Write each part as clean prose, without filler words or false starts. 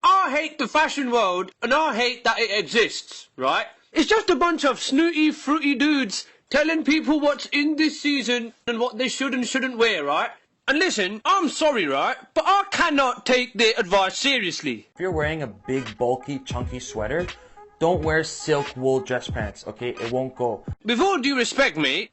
I hate the fashion world, and I hate that it exists, right? It's just a bunch of snooty, fruity dudes telling people what's in this season and what they should and shouldn't wear, right? And listen, I'm sorry, right? But I cannot take their advice seriously. If you're wearing a big, bulky, chunky sweater, don't wear silk wool dress pants, okay? It won't go. With all due respect, mate,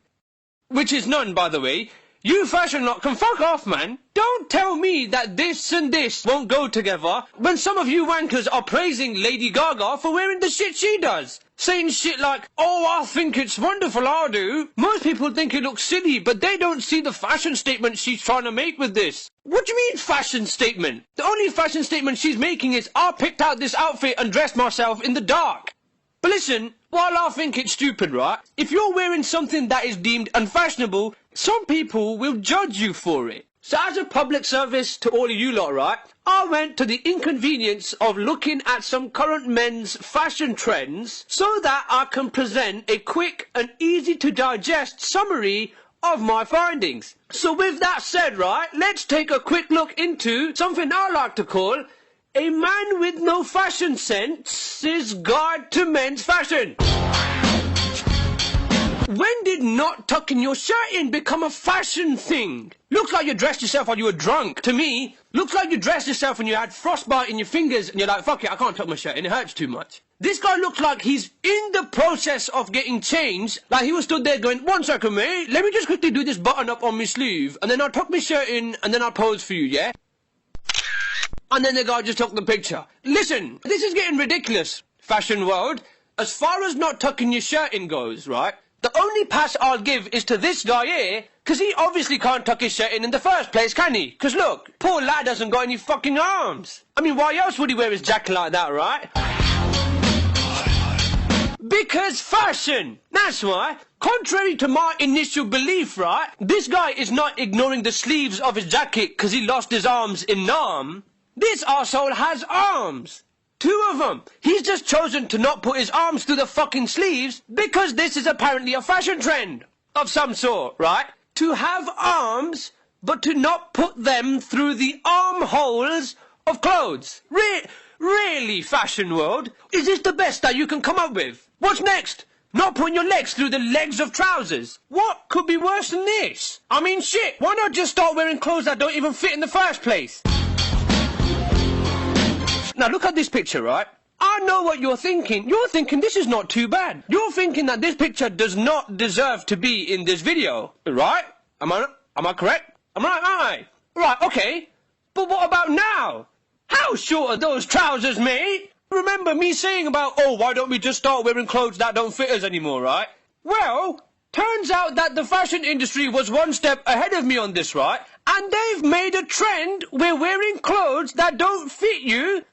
which is none, by the way, you fashion lot can fuck off, man. Don't tell me that this and this won't go together when some of you wankers are praising Lady Gaga for wearing the shit she does. Saying shit like, oh, I think it's wonderful, I do. Most people think it looks silly, but they don't see the fashion statement she's trying to make with this. What do you mean fashion statement? The only fashion statement she's making is, I picked out this outfit and dressed myself in the dark. But listen, while I think it's stupid, right? If you're wearing something that is deemed unfashionable, some people will judge you for it. So as a public service to all of you lot, right, I went to the inconvenience of looking at some current men's fashion trends so that I can present a quick and easy to digest summary of my findings. So with that said, right, let's take a quick look into something I like to call a man with no fashion sense's guide to men's fashion. When did not tucking your shirt in become a fashion thing? Looks like you dressed yourself while you were drunk. To me, looks like you dressed yourself when you had frostbite in your fingers and you're like, fuck it, I can't tuck my shirt in, it hurts too much. This guy looks like he's in the process of getting changed. Like he was stood there going, 1 second, mate, let me just quickly do this button up on my sleeve and then I'll tuck my shirt in and then I'll pose for you, yeah? And then the guy just took the picture. Listen, this is getting ridiculous, fashion world. As far as not tucking your shirt in goes, right? The only pass I'll give is to this guy here, because he obviously can't tuck his shirt in the first place, can he? Because look, poor lad hasn't got any fucking arms. I mean, why else would he wear his jacket like that, right? Because fashion! That's why. Contrary to my initial belief, right, this guy is not ignoring the sleeves of his jacket because he lost his arms in Nam. This arsehole has arms. 2 of them. He's just chosen to not put his arms through the fucking sleeves because this is apparently a fashion trend of some sort, right? To have arms, but to not put them through the armholes of clothes. Really, fashion world? Is this the best that you can come up with? What's next? Not putting your legs through the legs of trousers. What could be worse than this? I mean, shit, why not just start wearing clothes that don't even fit in the first place? Now look at this picture, right? I know what you're thinking. You're thinking this is not too bad. You're thinking that this picture does not deserve to be in this video, right? Am I correct? I'm right, aren't I? Right, okay. But what about now? How short are those trousers, mate? Remember me saying about, oh, why don't we just start wearing clothes that don't fit us anymore, right? Well, turns out that the fashion industry was 1 step ahead of me on this, right? And they've made a trend where wearing clothes that don't fit you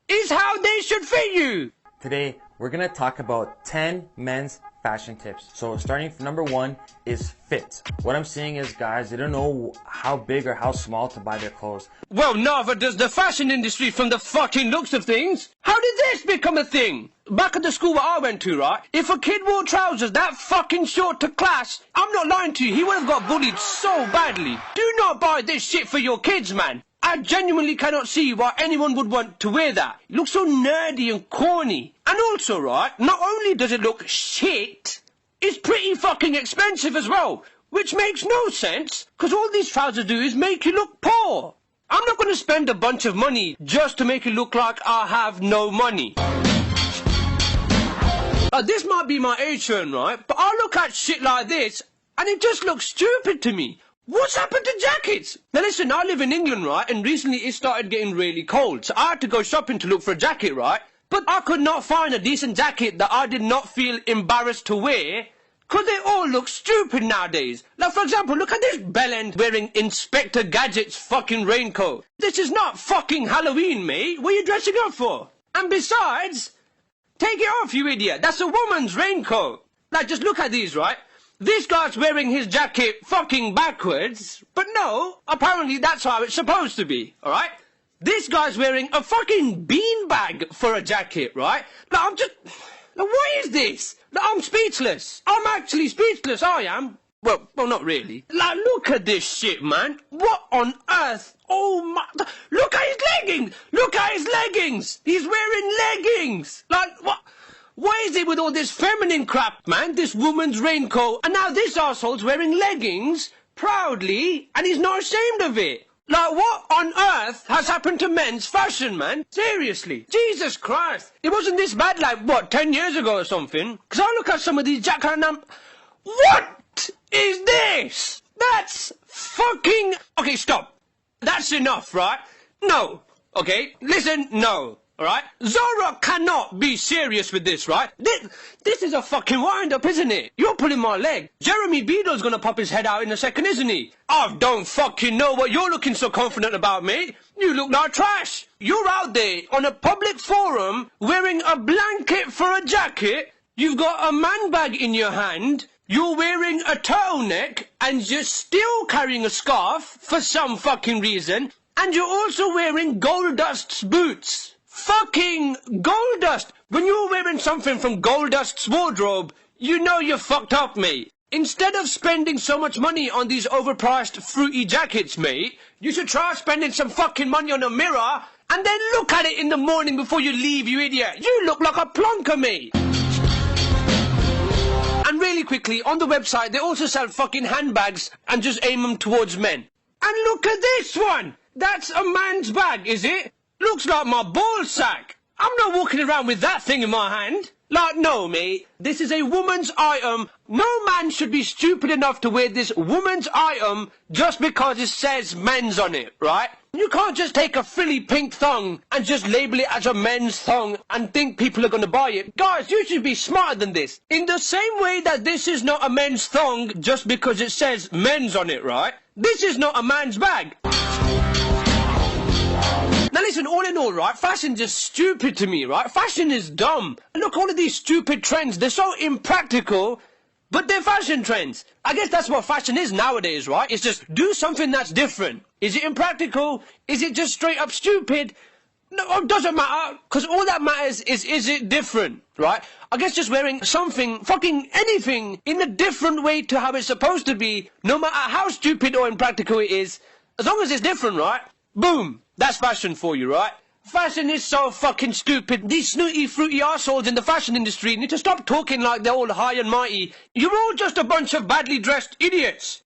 is how they should fit you. Today, we're gonna talk about 10 men's fashion tips. So starting from number 1 is fit. What I'm saying is, guys, they don't know how big or how small to buy their clothes. Well, neither does the fashion industry from the fucking looks of things. How did this become a thing? Back at the school where I went to, right? If a kid wore trousers that fucking short to class, I'm not lying to you, he would have got bullied so badly. Do not buy this shit for your kids, man. I genuinely cannot see why anyone would want to wear that. It looks so nerdy and corny. And also, right, not only does it look shit, it's pretty fucking expensive as well. Which makes no sense, because all these trousers do is make you look poor. I'm not going to spend a bunch of money just to make it look like I have no money. This might be my age turn, right? But I look at shit like this, and it just looks stupid to me. What's happened to jackets? Now listen, I live in England, right, and recently it started getting really cold, so I had to go shopping to look for a jacket, right? But I could not find a decent jacket that I did not feel embarrassed to wear, because they all look stupid nowadays. Like, for example, look at this bellend wearing Inspector Gadget's fucking raincoat. This is not fucking Halloween, mate. What are you dressing up for? And besides, take it off, you idiot. That's a woman's raincoat. Like, just look at these, right? This guy's wearing his jacket fucking backwards, but no, apparently that's how it's supposed to be, alright? This guy's wearing a fucking beanbag for a jacket, right? Like, what is this? Like, I'm speechless. I'm actually speechless, I am. Well, not really. Like, look at this shit, man. What on earth? Oh my... Look at his leggings! Look at his leggings! He's wearing leggings! Like, what? What is it with all this feminine crap, man? This woman's raincoat, and now this arsehole's wearing leggings, proudly, and he's not ashamed of it. Like, what on earth has happened to men's fashion, man? Seriously. Jesus Christ. It wasn't this bad, like, what, 10 years ago or something? Because I look at some of these jackets and I'm... What is this? That's fucking... Okay, stop. That's enough, right? No. Okay? Listen, no. Alright? Zara cannot be serious with this, right? This is a fucking wind-up, isn't it? You're pulling my leg. Jeremy Beadle's gonna pop his head out in a second, isn't he? I don't fucking know what you're looking so confident about, mate. You look like trash. You're out there on a public forum wearing a blanket for a jacket. You've got a man bag in your hand. You're wearing a turtleneck and you're still carrying a scarf for some fucking reason. And you're also wearing Goldust's boots. Fucking Goldust! When you're wearing something from Goldust's wardrobe, you know you're fucked up, mate. Instead of spending so much money on these overpriced fruity jackets, mate, you should try spending some fucking money on a mirror and then look at it in the morning before you leave, you idiot. You look like a plonker, mate. And really quickly, on the website, they also sell fucking handbags and just aim them towards men. And look at this one! That's a man's bag, is it? Looks like my ball sack. I'm not walking around with that thing in my hand. Like, no, mate. This is a woman's item. No man should be stupid enough to wear this woman's item just because it says men's on it, right? You can't just take a frilly pink thong and just label it as a men's thong and think people are going to buy it. Guys, you should be smarter than this. In the same way that this is not a men's thong just because it says men's on it, right? This is not a man's bag. Now listen, all in all, right, fashion's just stupid to me, right? Fashion is dumb. And look, all of these stupid trends, they're so impractical, but they're fashion trends. I guess that's what fashion is nowadays, right? It's just do something that's different. Is it impractical? Is it just straight up stupid? No, it doesn't matter, because all that matters is it different, right? I guess just wearing something, fucking anything, in a different way to how it's supposed to be, no matter how stupid or impractical it is, as long as it's different, right? Boom. That's fashion for you, right? Fashion is so fucking stupid. These snooty, fruity arseholes in the fashion industry need to stop talking like they're all high and mighty. You're all just a bunch of badly dressed idiots.